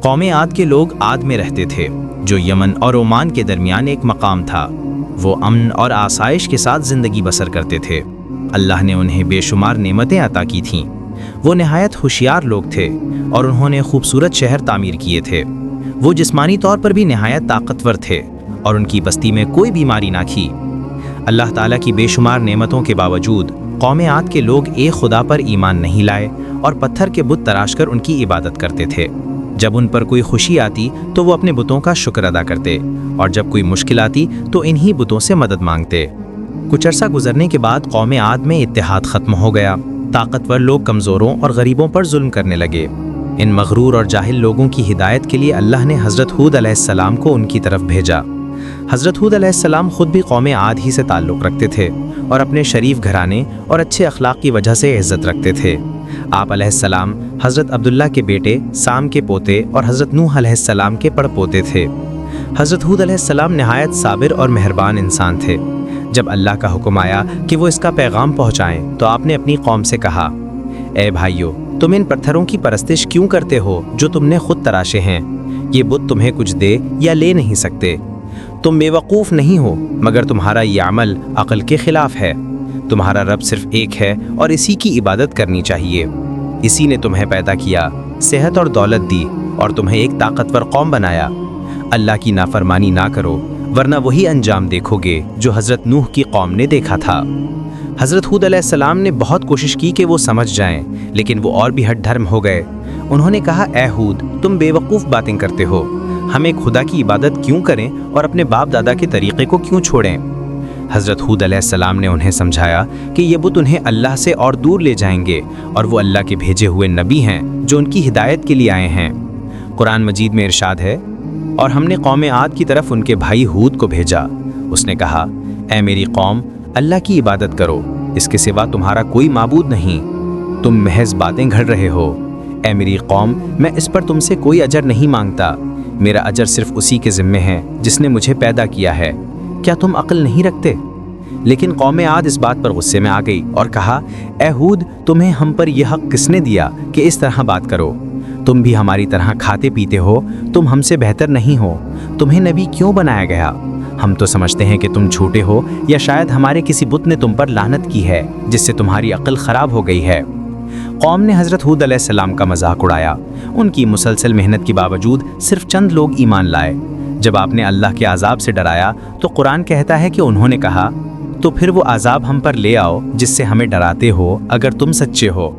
قوم عاد کے لوگ عاد میں رہتے تھے جو یمن اور عمان کے درمیان ایک مقام تھا۔ وہ امن اور آسائش کے ساتھ زندگی بسر کرتے تھے۔ اللہ نے انہیں بے شمار نعمتیں عطا کی تھیں۔ وہ نہایت ہوشیار لوگ تھے اور انہوں نے خوبصورت شہر تعمیر کیے تھے۔ وہ جسمانی طور پر بھی نہایت طاقتور تھے اور ان کی بستی میں کوئی بیماری نہ تھی۔ اللہ تعالیٰ کی بے شمار نعمتوں کے باوجود قوم عاد کے لوگ ایک خدا پر ایمان نہیں لائے اور پتھر کے بت تراش کر ان کی عبادت کرتے تھے۔ جب ان پر کوئی خوشی آتی تو وہ اپنے بتوں کا شکر ادا کرتے اور جب کوئی مشکل آتی تو انہی بتوں سے مدد مانگتے۔ کچھ عرصہ گزرنے کے بعد قوم عاد میں اتحاد ختم ہو گیا۔ طاقتور لوگ کمزوروں اور غریبوں پر ظلم کرنے لگے۔ ان مغرور اور جاہل لوگوں کی ہدایت کے لیے اللہ نے حضرت ہود علیہ السلام کو ان کی طرف بھیجا۔ حضرت ہود علیہ السلام خود بھی قوم عاد ہی سے تعلق رکھتے تھے اور اپنے شریف گھرانے اور اچھے اخلاق کی وجہ سے عزت رکھتے تھے۔ آپ علیہ السلام حضرت عبداللہ کے بیٹے، سام کے پوتے اور حضرت نوح علیہ السلام کے پڑ پوتے تھے۔ حضرت ہود علیہ السلام نہایت صابر اور مہربان انسان تھے۔ جب اللہ کا حکم آیا کہ وہ اس کا پیغام پہنچائیں تو آپ نے اپنی قوم سے کہا، اے بھائیو، تم ان پتھروں کی پرستش کیوں کرتے ہو جو تم نے خود تراشے ہیں؟ یہ بت تمہیں کچھ دے یا لے نہیں سکتے۔ تم بے وقوف نہیں ہو مگر تمہارا یہ عمل عقل کے خلاف ہے۔ تمہارا رب صرف ایک ہے اور اسی کی عبادت کرنی چاہیے۔ اسی نے تمہیں پیدا کیا، صحت اور دولت دی اور تمہیں ایک طاقتور قوم بنایا۔ اللہ کی نافرمانی نہ کرو ورنہ وہی انجام دیکھو گے جو حضرت نوح کی قوم نے دیکھا تھا۔ حضرت ہود علیہ السلام نے بہت کوشش کی کہ وہ سمجھ جائیں لیکن وہ اور بھی ہٹ دھرم ہو گئے۔ انہوں نے کہا، اے ہود، تم بے وقوف باتیں کرتے ہو۔ ہم ایک خدا کی عبادت کیوں کریں اور اپنے باپ دادا کے طریقے کو کیوں چھوڑیں؟ حضرت ہود علیہ السلام نے انہیں سمجھایا کہ یہ بت انہیں اللہ سے اور دور لے جائیں گے اور وہ اللہ کے بھیجے ہوئے نبی ہیں جو ان کی ہدایت کے لیے آئے ہیں۔ قرآن مجید میں ارشاد ہے، اور ہم نے قوم عاد کی طرف ان کے بھائی ہود کو بھیجا۔ اس نے کہا، اے میری قوم، اللہ کی عبادت کرو، اس کے سوا تمہارا کوئی معبود نہیں۔ تم محض باتیں گھڑ رہے ہو۔ اے میری قوم، میں اس پر تم سے کوئی اجر نہیں مانگتا۔ میرا اجر صرف اسی کے ذمے ہے جس نے مجھے پیدا کیا ہے۔ کیا تم عقل نہیں رکھتے؟ لیکن قوم عاد اس بات پر غصے میں آ گئی اور کہا، اے ہود، تمہیں ہم پر یہ حق کس نے دیا کہ اس طرح بات کرو؟ تم بھی ہماری طرح کھاتے پیتے ہو، تم ہم سے بہتر نہیں ہو۔ تمہیں نبی کیوں بنایا گیا؟ ہم تو سمجھتے ہیں کہ تم جھوٹے ہو یا شاید ہمارے کسی بت نے تم پر لعنت کی ہے جس سے تمہاری عقل خراب ہو گئی ہے۔ قوم نے حضرت ہود علیہ السلام کا مذاق اڑایا۔ ان کی مسلسل محنت کے باوجود صرف چند لوگ ایمان لائے۔ جب آپ نے اللہ کے عذاب سے ڈرایا تو قرآن کہتا ہے کہ انہوں نے کہا، تو پھر وہ عذاب ہم پر لے آؤ جس سے ہمیں ڈراتے ہو اگر تم سچے ہو۔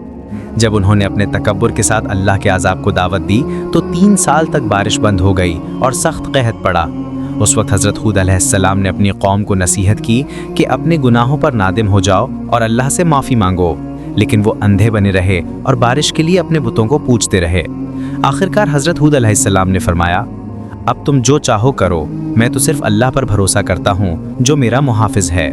جب انہوں نے اپنے تکبر کے ساتھ اللہ کے عذاب کو دعوت دی تو 3 سال تک بارش بند ہو گئی اور سخت قحط پڑا۔ اس وقت حضرت ہود علیہ السلام نے اپنی قوم کو نصیحت کی کہ اپنے گناہوں پر نادم ہو جاؤ اور اللہ سے معافی مانگو، لیکن وہ اندھے بنے رہے اور بارش کے لیے اپنے بتوں کو پوجتے رہے۔ آخرکار حضرت ہود علیہ السلام نے فرمایا، اب تم جو چاہو کرو، میں تو صرف اللہ پر بھروسہ کرتا ہوں جو میرا محافظ ہے۔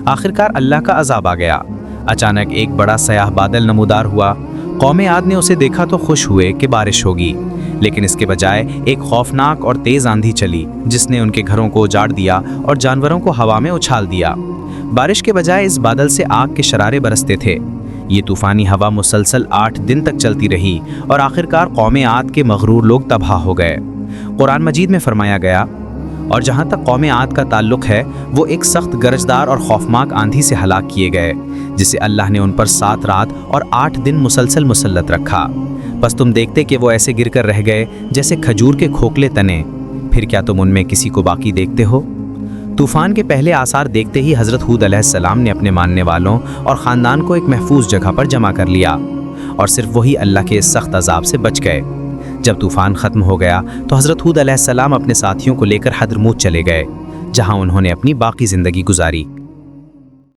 آخرکار اللہ کا عذاب آ گیا۔ اچانک ایک بڑا سیاہ بادل نمودار ہوا۔ قوم عاد نے اسے دیکھا تو خوش ہوئے کہ بارش ہوگی، لیکن اس کے بجائے ایک خوفناک اور تیز آندھی چلی جس نے ان کے گھروں کو اجاڑ دیا اور جانوروں کو ہوا میں اچھال دیا۔ بارش کے بجائے اس بادل سے آگ کے شرارے برستے تھے۔ یہ طوفانی ہوا مسلسل 8 دن تک چلتی رہی اور آخرکار قوم عاد کے مغرور لوگ تباہ ہو گئے۔ قرآن مجید میں فرمایا گیا، اور جہاں تک قوم عاد کا تعلق ہے وہ ایک سخت گرجدار اور خوفناک آندھی سے ہلاک کیے گئے جسے اللہ نے ان پر 7 رات اور 8 دن مسلسل مسلط رکھا۔ بس تم دیکھتے کہ وہ ایسے گر کر رہ گئے جیسے کھجور کے کھوکھلے تنے، پھر کیا تم ان میں کسی کو باقی دیکھتے ہو؟ طوفان کے پہلے آثار دیکھتے ہی حضرت ہود علیہ السلام نے اپنے ماننے والوں اور خاندان کو ایک محفوظ جگہ پر جمع کر لیا اور صرف وہی اللہ کے اس سخت عذاب سے بچ گئے۔ جب طوفان ختم ہو گیا تو حضرت ہود علیہ السلام اپنے ساتھیوں کو لے کر حضرموت چلے گئے جہاں انہوں نے اپنی باقی زندگی گزاری۔